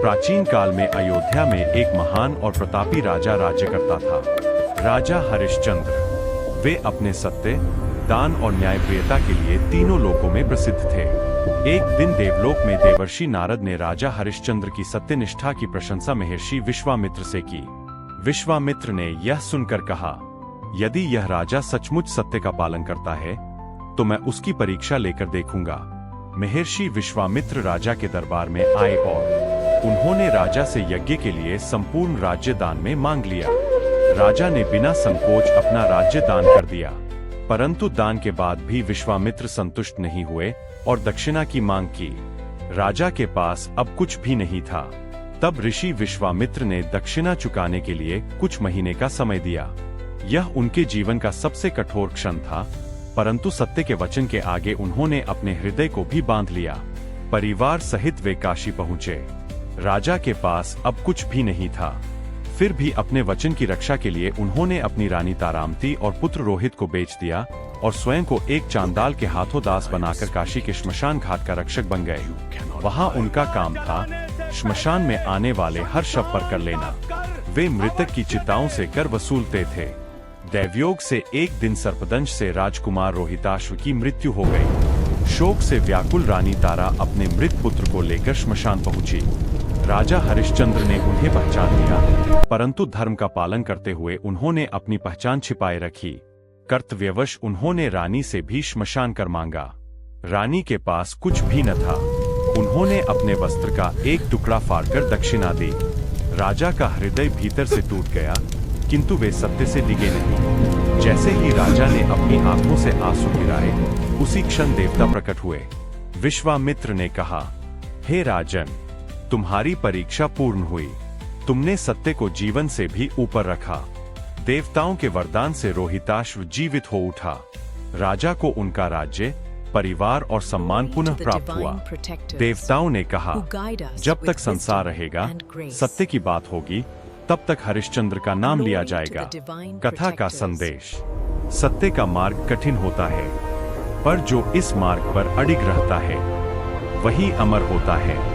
प्राचीन काल में अयोध्या में एक महान और प्रतापी राजा राज्य करता था। राजा हरिश्चंद्र। वे अपने सत्य, दान और न्यायप्रियता के लिए तीनों लोकों में प्रसिद्ध थे। एक दिन देवलोक में देवर्षि नारद ने राजा हरिश्चंद्र की सत्यनिष्ठा की प्रशंसा महर्षि विश्वामित्र से की। विश्वामित्र ने यह सुनकर कहा, यदि यह राजा सचमुच सत्य का पालन करता है तो मैं उसकी परीक्षा लेकर देखूंगा। महर्षि विश्वामित्र राजा के दरबार में आए और उन्होंने राजा से यज्ञ के लिए संपूर्ण राज्य दान में मांग लिया। राजा ने बिना संकोच अपना राज्य दान कर दिया, परंतु दान के बाद भी विश्वामित्र संतुष्ट नहीं हुए और दक्षिणा की मांग की। राजा के पास अब कुछ भी नहीं था। तब ऋषि विश्वामित्र ने दक्षिणा चुकाने के लिए कुछ महीने का समय दिया। यह उनके जीवन का सबसे कठोर क्षण था, परंतु सत्य के वचन के आगे उन्होंने अपने हृदय को भी बांध लिया। परिवार सहित वे काशी पहुंचे। राजा के पास अब कुछ भी नहीं था, फिर भी अपने वचन की रक्षा के लिए उन्होंने अपनी रानी तारामती और पुत्र रोहित को बेच दिया और स्वयं को एक चांडाल के हाथों दास बनाकर काशी के श्मशान घाट का रक्षक बन गए। वहां उनका काम था श्मशान में आने वाले हर शव पर कर लेना। वे मृतक की चिताओं से कर वसूलते थे। दैवयोग से एक दिन सर्पदंश से राजकुमार रोहिताश्व की मृत्यु हो गई। शोक से व्याकुल रानी तारा अपने मृत पुत्र को लेकर श्मशान पहुंची। राजा हरिश्चंद्र ने उन्हें पहचान लिया, परंतु धर्म का पालन करते हुए उन्होंने अपनी पहचान छिपाए रखी। कर्तव्यवश उन्होंने रानी से भी श्मशान कर मांगा। रानी के पास कुछ भी न था। उन्होंने अपने वस्त्र का एक टुकड़ा फाड़कर दक्षिणा दी। राजा का हृदय भीतर से टूट गया, किंतु वे सत्य से डिगे नहीं। जैसे ही राजा ने अपनी आंखों से आंसू गिराए, उसी क्षण देवता प्रकट हुए। विश्वामित्र ने कहा, हे राजन, तुम्हारी परीक्षा पूर्ण हुई। तुमने सत्य को जीवन से भी ऊपर रखा। देवताओं के वरदान से रोहिताश्व जीवित हो उठा। राजा को उनका राज्य, परिवार और सम्मान पुनः प्राप्त हुआ। देवताओं ने कहा, जब तक संसार रहेगा, सत्य की बात होगी, तब तक हरिश्चंद्र का नाम लिया जाएगा। कथा का संदेश। सत्य का मार्ग कठिन होता है, पर जो इस मार्ग पर अडिग रहता है वही अमर होता है।